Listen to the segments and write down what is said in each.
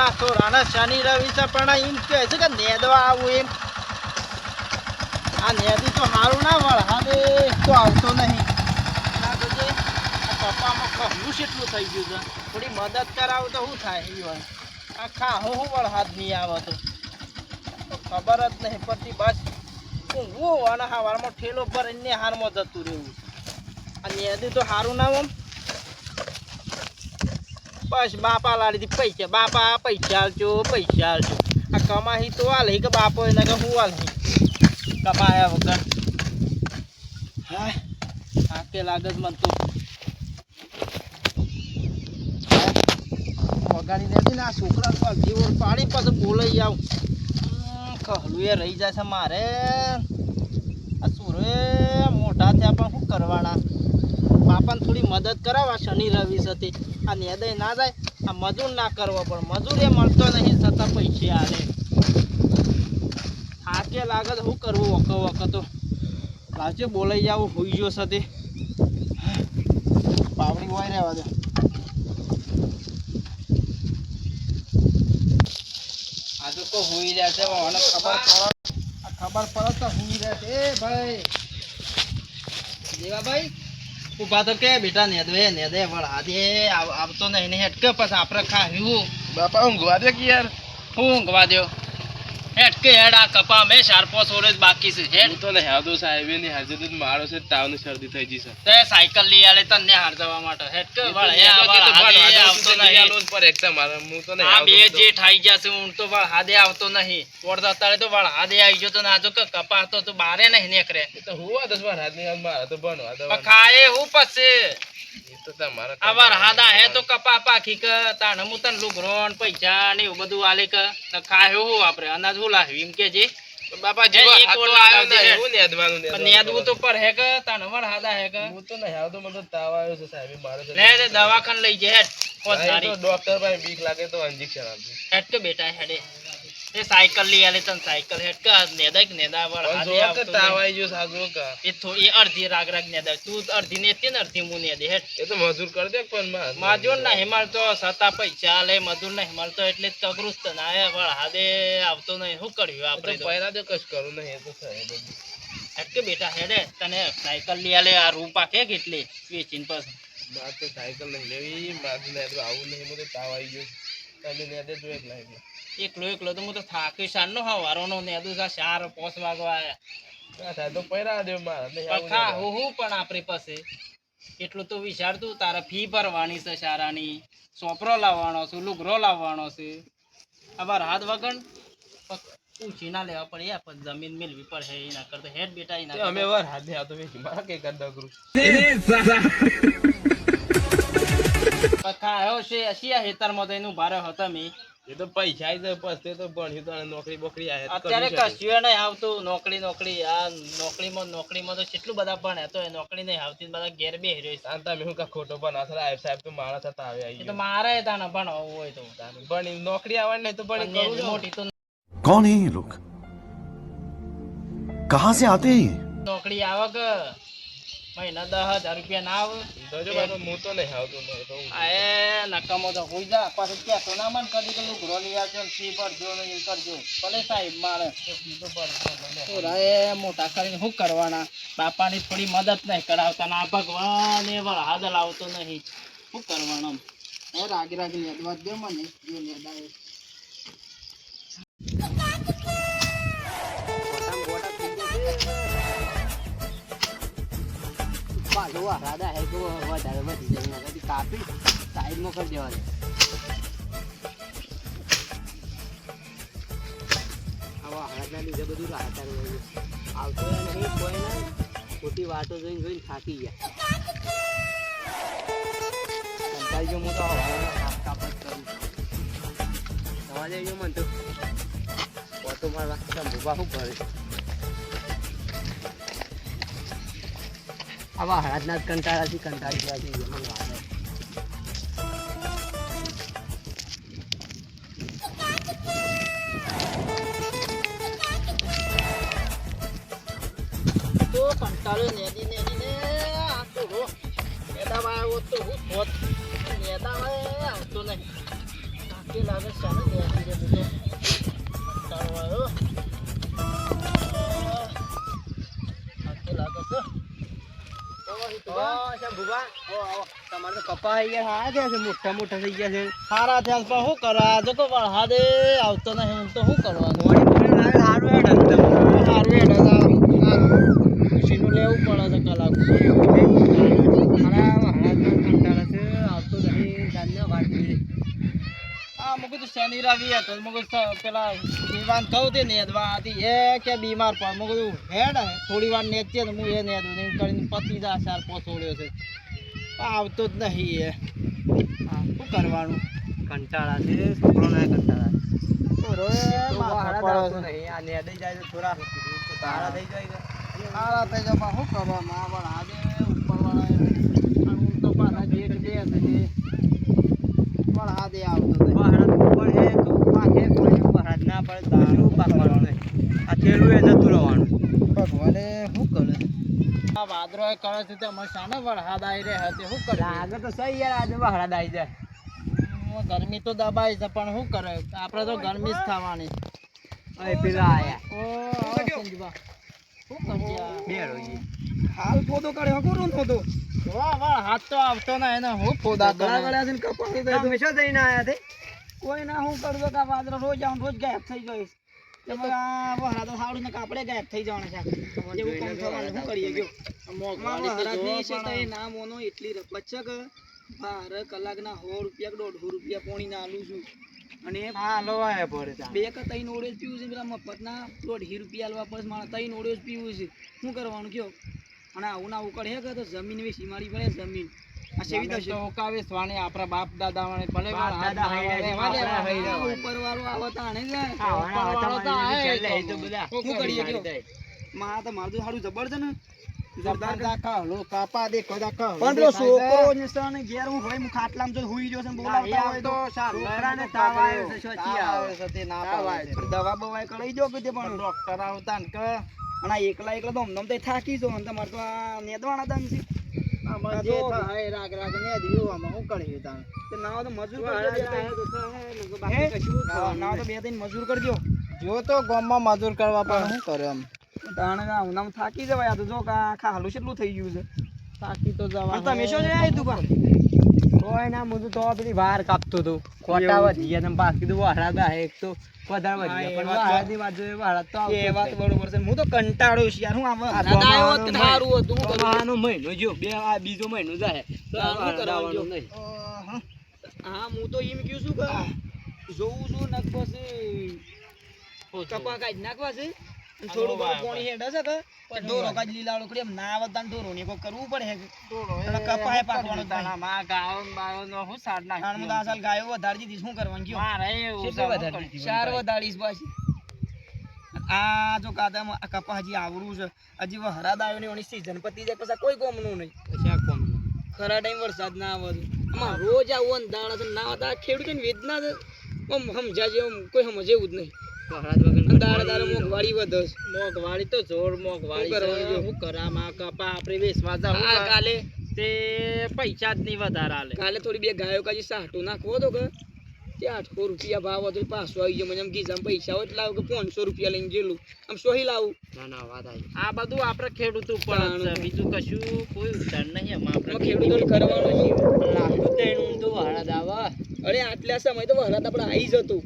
મારા છોરાના શનિ રવિ છે પણ એમ કહે છે કે નેદવા આવું એમ. આ નેદી તો સારું ના વળ હાદે તો આવતો નહીં. ના તો જે આ કપામાં કહ્યું કેટલું થઈ ગયું છે. થોડી મદદ કરાવું તો શું થાય એ વાત. આખા હું વળ હાથ નહીં આવે તો ખબર જ નહીં પડતી. બસ ઊંઘવું અને સવારમાં ઠેલો ભરીને હારમાં જતું રહેવું. આ નેદી તો સારું ના આમ. બસ બાપા લાડીથી પૈસા બાપા પૈસા આલજો પૈસા આલજો. આ કમાહી તો આલે કે બાપો એને કે હું આલે કમાયા વગર. હા આકે લાગે જ મને તો વગાડી દેતી ને આ છોકરા જીવો પાડી પાછું બોલાઈ આવ. કહલું એ રહી જાય છે મારે. આ સુરે મોટા થયા પણ શું કરવાના. બાપાને થોડી મદદ કરાવવા શનિ રવિ સાથે. આ નેદય ના જાય. આ મજૂર ના કરવો પણ મજૂર એ મળતો નહીં છતાં પૈસે આલે. થાકે લાગે તો શું કરવું વખો વખત તો લાવજો બોલાઈ જાવ હોઈ ગયો સાથે પાવડી હોય રહેવા દે. આ તો કો હોઈ રહ્યા છે મને ખબર પડે તો હોઈ રહ્યા છે. એ ભાઈ દેવાભાઈ ઉભા તો કે બેટા નેદે વળા દે આવતો નહીં હેટકે પછી આપણે ખાવ્યું. બાપા ઊંઘવા દે કે યાર. હું ઊંઘવા દો હેટકે હેડ. આ કપા મેં 4-5 વર્ષ બાકી છે હેડ. હું તો નહીં આવતો સાહેબ ની હાજર તો મારો છે તાવની શરદી થઈ જશે. તે સાયકલ લઈ આલે તને હાર જવા માટે હેટકે વળ હે આવતો નહીં પર એક્ઝામ મારે હું તો નહીં આ આવતો. બે જે ઠાઈ જશે હું તો વળ હાદે આવતો નહીં. વળતા અત્યારે તો વળ હાદે આવી ગયો તો નાજો કે કપા તો તું બારે નહીં નીકળે. એ તો હું 10 વાર હાથ ની મારે તો બનવા તો ખાએ હું પછી એ તો તમારા આવાર હાદા હે તો કપા પાખી કે તાને હું તને લુગરોન પૈસા ને એવું બધું આલે કે ખાયો હું આપણે અનાજ હું લાવ્યું એમ કે જે બાપા જીવા હાથ તો આવ્યો નહીં. હું નેદવાનું નેદવું તો પર હે કે તાને વળ હાદા હે કે હું તો નહીં આવતો. મને તો તાવ આવ્યો છે સાહેબ મારે તો. લે દવાખાને લઈ જાય હેડ તો ડોક્ટર ભાઈ બીક લાગે તો ઇન્જેક્શન આપજો. હેડ કે બેટા હેડે એ સાયકલ લઈ આલે તને સાયકલ હેડ કે નેદા વળ હાદે જો કે આવતો તાવ નહીં. આવી ગયો સાજો કા એ થોડી અડધી રાગ નેદા તું અડધી નેતી ને અડધી હું નેદે હેડ. એ તો મજૂર કરી દે પણ મજૂર ના હિમાલ તો સતા પૈસા આલે મજૂર ના હિમાલ તો એટલે જ કગરું જ ના વળ હાદે આવતો નહીં. શું કર્યું આપણે તો પહેલા તો કશ કરું નહીં. એ તો સાહેબ હેડ કે બેટા હેડે તને સાયકલ લઈ આલે. આ રૂપા કે કેટલી વેચીને પછી મારે તો સાયકલ નહીં લેવી. મારે ને આવું નહીં. મને તાવ આવી ગયો. તમે ને દે જો એક લાઈન એકલો તો હું તો થાકી શાનનો હવારોનો નેદું છે 4-5 વાગવા આયા. ના થાય તો પહેરા દે. મારે નહીં આવું પખા હું પણ આપણી પાસે એટલું તો વિચારતું તારે ફી ભરવાની છે શાળાની. સોપરો લાવવાનો છે લુગરો લાવવાનો છે. આবার હાથ વગર પૂછી ના લેવા પડે યાર. પછી જમીન મેળવી પડે એના કરતા હેડ બેટા એના અમે વાર હાથ દે આવતો વેચી મારા કઈ કરતા કરું. પખા આવ્યો છે અશિયા હેતરમાં તો એનું ભારે હતો મેં. એ તો પૈસા આવી જાય પછી તો ભણ્યું તો નોકરી બોકરી આવે અત્યારે કશું નહીં આવતું. નોકરી આ નોકરીમાં તો કેટલું બધા ભણે તો નોકરી નહીં આવતી. બધા ઘેર બે રહ્યો. શાંતા મેં હું કા ખોટો પણ સાહેબ સાહેબ તો મારા થતા આવે એ તો મારે તાને ભણવું હોય તો ભણી નોકરી આવવાની નહીં તો ભણી કરું મોટી તો कौन है ये लोग कहां से आते हैं ये નોકરી આવે કે મહિના 10,000 રૂપિયા ના આવે. હું તો નહીં આવતો. આ એ નકામો તો હોઈ જા પાછું ક્યાં તો ના મન કરી કે ઘરો લઈ આવજો ફી ભરજો ને એ કરજો. ભલે સાહેબ મારે એ મોટા કરીને શું કરવાના. બાપાની થોડી મદદ નહીં કરાવતા ના ભગવાન એ વરસાદ લાવતો નહીં. શું કરવાનું એ રાગી નેદવા દે મને જે નેદાવે. રાધા હે વધારે વધી જાય કાપી સાઈડમાં કરી દેવાની. આવા હળદના લીધે બધું રાહતા આવતો નહીં. કોઈ ને ખોટી વાતો જોઈને થાકી ગયા. કંટાળી ગયો હું તો કાપ જ કરું. થવા જાય ગયો મને તો ઓટો મારવા ભૂભા શું કરે. આવા હળદના જ કંટાળાથી કંટાળી ગયા છે. તો કંટાળો નેદીને આ તો નેદાવા આવ્યો તો હું હોત નેદાવા આવતો નહીં. થાકી લાગે છે ને બેસી રે બધો કંટાળો આવ્યો થાકી લાગે છે તમારે તો કપા અહીંયા હારા થયા છે મોટા મોટા થઈ ગયા છે સારા થયા પણ શું કરે આજે તો વરસાદે આવતો નહીં હું તો શું કરવાનું સારું હેડ સારું હેડે ખુશીનું લેવું પડે છે કલાક હા મુકું તો શનિ રવિ હતો મુકું પેલા દીવાન કહું તે નેદવા હતી એ કે બીમાર પડ મુકું તું હેડ થોડી વાર નેચીએ તો હું એ નેદું નહીં કરીને પતી જા 4-5 છોડ્યો છે આવતો જ નહીં એ હા શું કરવાનું કંટાળા છે છોકરો ના કંટાળા છોરો એ માથા પડે છે. નહીં આ નેડે જાય તો થોડા તારા થઈ જાય સારા થઈ જાય પણ શું કરવાનું આ વરસાદે ઉપરવાળા હું તો પાછા ગેટ બે હતી વરસાદે આવતો નહીં. ભગવાને શું કરે આ વાદળો કરે છે તે અમે શાને વરસાદ આવી રહ્યા છે શું કરે ગરમી તો દબાઈ છે પણ શું કરે આપણે તો ગરમી જ ખાવાની ઓ સંજુબા શું કરજે હાલ ફોટો કાઢ્યો કોણ ફોટો વાહ વાહ હાથ તો આવતો ના એને હું ફોદા કરે હંમેશા જઈને આયા તે કોઈ ના હું કરું કે વાદળો રોજ આવું રોજ ગાયબ થઈ જઈશ વરસાદ સારું ને કાપડે ગાયબ થઈ જવાના છે જેવું કામ થવાનું શું કરીએ ગયો વરસાદની છે તો એ ના મોનો એટલી રપત છે કે 12 કલાકના 100 રૂપિયા 150 રૂપિયા પોણી ના આલું છું અને હાલો આયા પડે બે કે 3 ઓડે જ પીવું છે પેલા મફતના 150 રૂપિયા આલવા પડે મારે 3 ઓડે જ પીવું છે શું કરવાનું કયો અને આવું ના આવું કરે કે તો જમીન વેચી મારી પડે જમીન આ સેવી તો ઓકાવે સ્વાણી આપણા બાપ દાદા વાળે ભલે ઉપર વાળો આવતા આને શું કરીએ કયો માં તો મારું સારું જબર છે ને જબર દાખા લો કાપા દેખો દાખા પણ પેલો છોકરો ને સને ઘેર હું ભાઈ હું ખાટલામાં જો હુઈ ગયો છે બોલાવતા હોય તો છોકરાને તાવ આવ્યો છે સોચી આવે છે તે ના પાવે દવા બવાય કરાઈ જો કે તે પણ ડોક્ટર આવતા ને કે અને એકલા એકલા તો હમણાં તો થાકી જો અને તમારે તો આ નેદવાના તન છે આમાં જે થાય રાગ રાગ ને દીવો આમાં હું કરી તાન તે નાવ તો મજૂર કરજો બાકી કશું નાવ તો બે ત્રણ મજૂર કરજો જો તો ગામમાં મજૂર કરવા પણ શું કરે એમ તાણે ઉનામ થાકી જવાય આ તો જો આખા હાલું કેટલું થઈ ગયું છે થાકી તો જવા તમે શું જાય દુકાન કોઈ ના મું તો પેલી બહાર કાપતો તો ખોટા વધી ગયા ને બાકી તો વહાડા એક તો વધારે વધી ગયા પણ વહાડાની બાજુ વહાડા તો એ વાત બરોબર છે હું તો કંટાળ્યો છું યાર હું આ આવ્યો તો સારું હતું હું આનો મહિનો જો બે આ બીજો મહિનો જાય તો આનું કરવાનું નહીં હા હું તો એમ કહું છું કે જોઉં છું ને પછી કપા કાઢી નાખવા છે થોડું પાણી હેડે છે કે ઢોરો કાઢી લીલાડો કરી એમ ના આવતા ઢોરો ને કોઈ કરવું પડે છે કપાય પાકવાનો દાણા માં ગાયો બાયો નો હું સાડ નાખ હું આ સાલ ગાયો વધારી દીધી શું કરવાનું કયો મારે કેટલે વધારી 4 વધારીશ પાછી આ જો કાદામાં આ કપા હજી આવરું છે હજી વરસાદ આવ્યો ને ઓની સીઝન પતી જાય પછી કોઈ કોમનું નહીં પછી આ કોમ ખરા ટાઈમ વરસાદ ના આવે આમાં રોજ આવો ને દાણા છે ના આવતા ખેડૂતોને વેદના સમજા જેવું કોઈ સમજે એવું જ નહીં મોંઘવારી વધે મોંઘવારી તો જોર મોંઘવારી શું કરામાં કપા આપણે વેચવા જાવ કાલે તે પૈસા જ નહીં વધારે આલે કાલે થોડી બે ગાયો કાજી સાટું નાખવો તો કે તે 800 રૂપિયા ભાવ હતો પાછો આવી ગયો મને એમ ગીજામાં પૈસા હોય લાવ કે 500 રૂપિયા લઈને ગયેલું આમ સોહી લાવું ના વાત આવી આ બધું આપણે ખેડૂત ઉપર બીજું કશું કોઈ ઉધાર નહીં આપણે ખેડૂતોને કરવાનું છે લાગતું તેનું તો વરસાદ આવે અરે આટલા સમય તો વરસાદ આપણે આવી જતું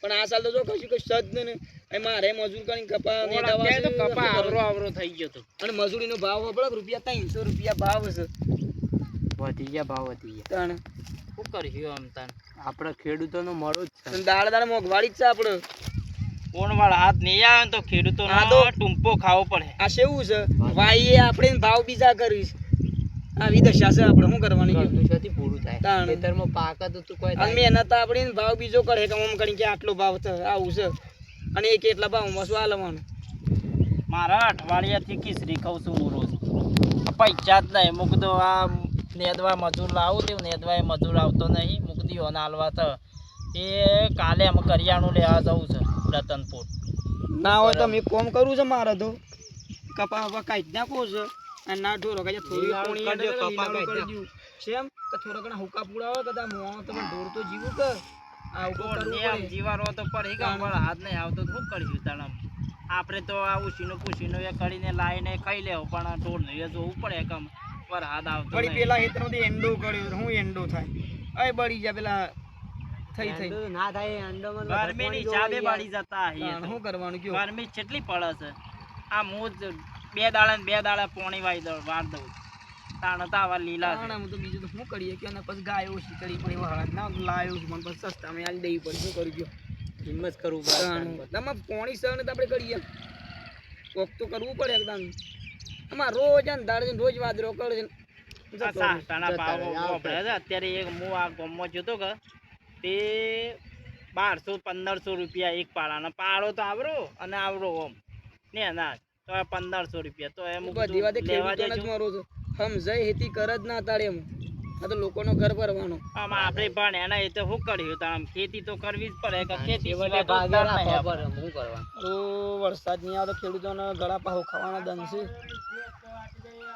પણ આ સાલ તો જો કશું સજ ને મારે મજૂર કરીને કપા ને દવા તો કપા આવરો થઈ ગયો તો અને મજૂરીનો ભાવ આપણે રૂપિયા 300 રૂપિયા ભાવ છે વધી ગયા ભાવ વધી ગયા તાણ શું કરીશું આમ તાન આપણે ખેડૂતોનો મળો જ છે દાળ દાળ મોંઘવારી જ છે આપણે કોણ વાળા હાથ નહીં આવે તો ખેડૂતોનો ટૂંપો ખાવો પડે આ કેવું છે વાઈએ આપણે ભાવ બીજા કરીશ આવી દશા છે આપણે શું કરવાની છે પૂરું થાય ખેતરમાં પાક તો તું કોઈ અને મહેનત આપણે ભાવ બીજો કરે કે આમ કરી કે આટલો ભાવ છે આવું છે અને એ કેટલા ભાવમાં શું આલવાનું મારા અઠવાડિયાથી ખીચડી ખાઉં છું હું રોજ પૈસા જ નહીં મૂક દો આ નેદવા મજૂર લાવું તેવું નેદવા એ મજૂર આવતો નહીં મૂક દીધો નાલવા તો એ કાલે અમે કરિયાણું લેવા જવું છે રતનપુર ના હોય તો મેં કોમ કરવું છે મારે તો કપા વપા કાઢી નાખવો છે અને ના ઢોરો કાજે થોડી પોણી હેડે કપા કરી દઉં સેમ કે થોડા ઘણા હુકા પૂડા હોય કદા મોણો તમે ઢોર તો જીવું કે આવું તો કરવું નિયમ પડે. જીવારો તો પડે કે વળ હાથ નહીં આવતો તો શું કરીશું તાણ આપણે તો આ ઉછીનો પૂછીનો એ કરીને લાવીને ખાઈ લેવું પણ ઢોર ને જોવું પડે કે વળ હાથ આવતો વળી નહીં. પેલા હેતરમાંથી એંડો કર્યો તો હું એંડો થાય અય બળી જાય પેલા થઈ થઈ ના થાય એંડોમાં ગરમીની હિસાબે બાળી જતા હઈએ તો. શું કરવાનું કયો ગરમી કેટલી પડે છે આ હું જ 2 દાડા ને 2 દાડા પોણી વાર દઉં તાણ તો આવા લીલા છે. હું તો બીજું તો શું કરીએ કે પછી ગાય ઓછી કરી પડી વહાડ ના લાયો છું મને પછી સસ્તા મેં આલી દેવી પડી શું કરું કયો હિંમત કરવું પડે તમે પોણી સહન તો આપણે કરીએ કોક તો કરવું પડે એકદમ આમાં રોજ અંધારે રોજ વાદરો કરે આ સાટાના ભાવ વપરાય છે. અત્યારે એક હું આ ગામમાં જોતો કે તે 1200-1500 રૂપિયા એક પાડાનો પાડો તો આવરો અને આવરો ઓમ ને ના તો 1500 રૂપિયા તો એમ બધી વાતે લેવા ખેડૂતોને જ જજો. મારો છો સમજાય હેતી કર જ ના તાળે એમ આ તો લોકોનો ઘર ભરવાનો આમાં આપણે પણ એના એ તો શું કર્યું તો આમ ખેતી તો કરવી જ પડે કે ખેતી સિવાય તો ભાગે ઉદ્ધાર ના નહીં ખબર આપણે. હું કરવાનું તો વરસાદ નહીં આવે તો ખેડૂતોને ગળા પાહો ખાવાના દન છે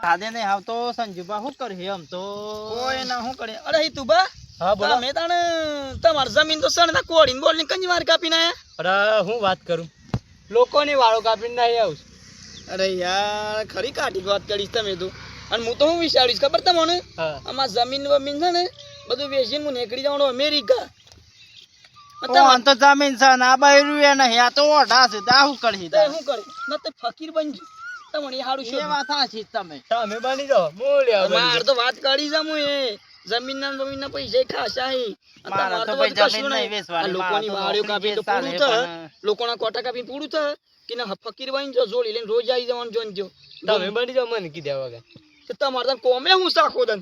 સાદે નહીં આવતો સંજુબા શું કર્યું એમ તો કોઈ ના શું કરે અરે તું બા હા બોલો. તમે તાણે તમાર જમીન તો સણ ના કોડીને બોલીને કંજી વાર કાપી નાયા અરે હું વાત કરું લોકોની વાળો કાપીને નહીં આવું અરે યાર ખરી કાઢી વાત કરીશ તમે તો અને હું તો હું વિચારીશ ખબર તમને આમાં જમીન વમીન છે ને બધું વેચીને હું નીકળી જવાનું અમેરિકા ઓન તો જમીન છે ને આ બાયરું એ નહીં આ તો ઓઢા છે તો આ શું કરી તે શું કરે ન તે ફકીર બનજો તમને એ હારું એ શું વાત સાચી તમે બની જાઓ માર તો વાત કાઢી જામ હું એ જમીન ના પૈસા ખાસા હે મારે તો ભાઈ જમીન નહીં વેચવાની. લોકોની મારે તો વાડીઓ કાપી તો નોકરી પૂરું ચાલે થાય પણ- લોકોના કોટા કાપી પૂરું થાય કે ના ફકીર બની જો જોડી લઈને રોજ આવી જવાનું જોન જો તમે બની જાવ મને કીધા વગર તો તમારે તો કોમે હું સાખો દન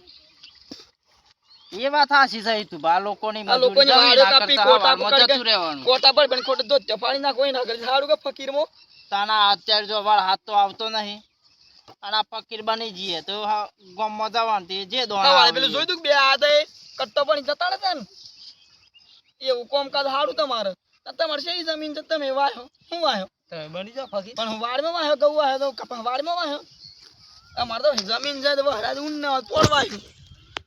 એ વાત સાચી છે તું બા લોકોની આ લોકોની મજૂરી વાડીઓ ના કાપી કરતા કોટા હવામાં પકડી જતું રહેવાનું. કોટા પર પણ ખોટે દો ચપાડી ના કોઈ ના કરે સારું કે ફકીર મો તાના અત્યારે જો વાળ હાથ તો આવતો નહીં અને આ ફકીર બની જઈએ તો ગામમાં જવાનું તે જે હા દોણા વાળી પેલું જોઈ તું બે હાથે કટ્ટો પણ જતા રહેતા ને એવું કોમકાજ સારું તમારે તમારે છે જમીન તો તમે વાયો હું વાયો તમે બની જાઓ ફકીર. પણ હું વાડમાં વાયો ગૌ વાયો તો કપા વાડમાં વાયો અમારે તો જમીન છે તો વહરાજ ઊન ને પોળ વાયું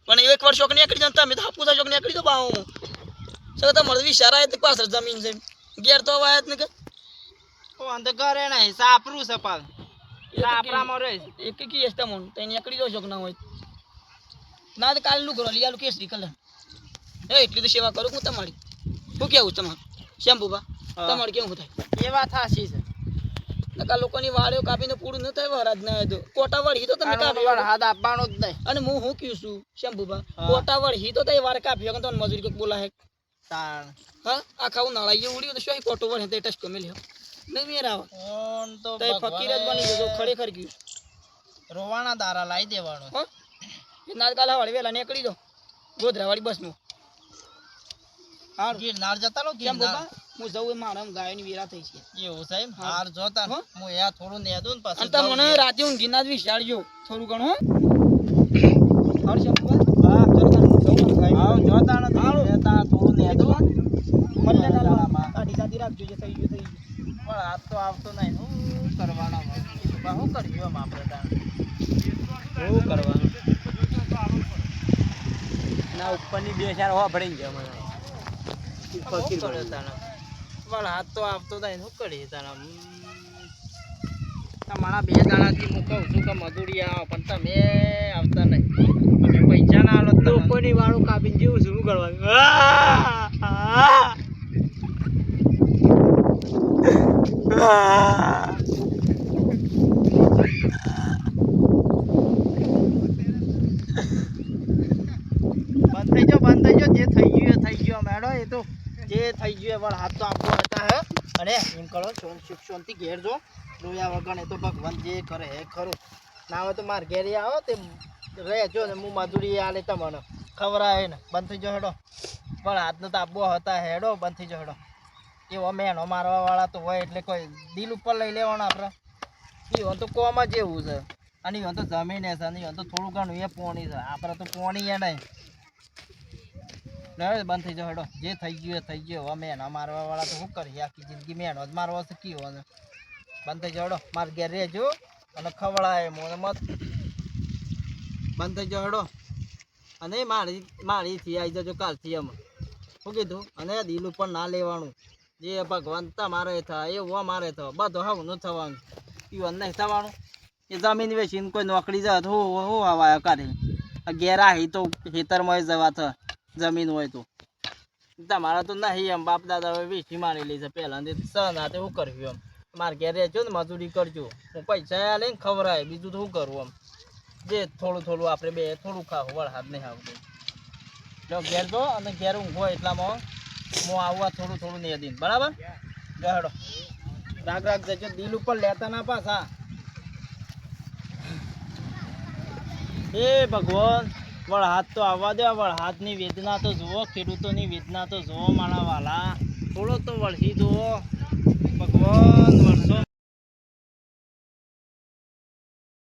પણ એક વર્ષ શોખ નીકળી જાય તમે તો હાપુસા શોખ નીકળી દો બાવું સર તમારે વિચારાય તો પાછળ જમીન છે ઘેર તો વાયત ને કે ઓન તો ઘરે નહીં સાપરું છે પાલ સાપરામાં રહે છે. એક કી એસ્તા મોન તો નીકળી દો શોખ ના હોય ના તો કાલ નું કરો લીયાલુ કેસરી કલર એ એટલી તો સેવા કરું હું તમારી શું કેવું તમારું શેમ્પુબા તમારે કેવું થાય એ વાત સાચી છે નકા લોકોની વાળીઓ કાપીને પૂરું ન થાય વરાજ ના તો કોટા વળી તો તમે કાપી વાળ હાથ આપવાનો જ નહીં. અને હું શું કહું છું શેમ્પુબા હા. કોટા વળી તો તઈ વાર કાપી કે તમને મજૂરી કોક બોલા હે તાણ હા આ ખાવું નાળાઈએ ઉડ્યું તો શું કોટો વળે તે ટચકો મેલ્યો નહીં મેરાવ ઓન તો તો ફકીર જ બની ગયો ખરેખર ગયું રોવાના દારા લાવી દેવાનો. હા એ નાદ કાલ હવાળે વેલા નીકળી દો ગોધરાવાળી બસમાં હારું ગિરનાર જતા રહો કેમ ગિરનાર. બાબા હું જઉં મારા ગાયોની વેરા થઈ છે એવું છે એમ? હા. હાર જોતા ને. હો? હું યા થોડું નેદું ને પછી અને તમે મને જાઉં. રાતે ઊંઘી ના જ વિચારજો થોડું ઘણું હો હારું શેમ્પુબા હા ચલો તાણ હું જઉં મારા ગાયોની હાવ જોતા નથી. હારું. નેતા થોડું નેદું. મળે ના દાડામાં. કાઢી કાઢી રાખજો જે થઈ ગયું થઈ ગયું પણ હાથ તો આવતો નહીં. શું કરવાના હવે? બા, શું કરીએ આમ આપણે તાણ? શું કરવાનું ના ઉપરની બે ચાર હવા ભણી ગયા મને શું કરે તાણ? પણ હાથ તો આવતો નહીં. શું કરીએ તાણ? તમારા 2 દાડાથી હું કહું છું કે મજૂરી આવો પણ તમે આવતા નહીં. તમે પૈસા ના આલો તો તમને. લોકોની વાળું કાપીને જેવું શું કરવાનું બંધ થઈ જાઓ, બંધ થઈ જાઓ. જે થઈ ગયું એ થઈ ગયું. મેડો એ તો જે થઈ ગયું એ વળ હાથ તો આપવો હતા હે. અને એમ કરો સુખ શાંતિ ઘેર જો રોયા વગર. એ તો ભગવાન જે કરે એ ખરું. ના હોય તો માર ઘેરી આવો તે રહેજો ને હું મજૂરી આલે તમને ખવડાવે ને. બંધ થઈ જાઓ હેડો. પણ હાથનો તો આપવો હતા હેડો. બંધ થઈ જાઓ હેડો. એવો મેનો મારવા વાળા તો હોય એટલે કોઈ દિલ ઉપર લઈ લેવાના આપણે. ઈવન તો કોમ જ એવું છે. અને ઈવન તો જમીન છે. અને ઈવન તો થોડું ઘણું એ પોણી છે. આપણે તો પોણી એ નહીં. હવે બંધ થઈ જાઓ હેડો. જે થઈ ગયું એ થઈ ગયું. હવે મેનો મારવા વાળા તો શું કરીએ? આખી જિંદગી મેનો જ મારવા છે કયો ને. બંધ થઈ જાઓ હેડો. મારે ઘેર રહેજો અને ખવડાય મોને મત. બંધ થઈ જાઓ હેડો. અને મારીથી આવી જજો કાલથી અમે. શું કીધું અને દિલ ઉપર ના લેવાનું જે ભગવાન તમારે થાય એવું અમારે થાય બધું હાવ ન થવાનું એવું નહીં થવાનું એ જમીન વેચીને કોઈ નોકરી જાય તો હું આવા કરે ઘેર આવી તો ખેતરમાં જવા થ જમીન હોય તો તમારા તો નહીં એમ બાપ દાદા વેચી મારેલી છે પહેલાંથી સન હાથે શું કર્યું એમ મારે ઘેર રહેજો ને મજૂરી કરજો હું પૈસા લઈને ખવડાય બીજું તો શું કરવું એમ જે થોડું થોડું આપણે બે થોડું ખાવું વળહાદ નહીં આવતું જો ઘેર જો અને ઘેર ઊંઘો એટલામાં હું આવવા થોડું થોડું નહીં દઈને બરાબર ગહેડો રાગ રાગ જજો દિલ ઉપર લેતા ના પાછા એ ભગવાન વળહાદ તો આવવા દે વળહાદની વેદના તો જુઓ ખેડૂતોની વેદના તો જુઓ મારા વાલા થોડો તો વળસી જુઓ ભગવાન વળશો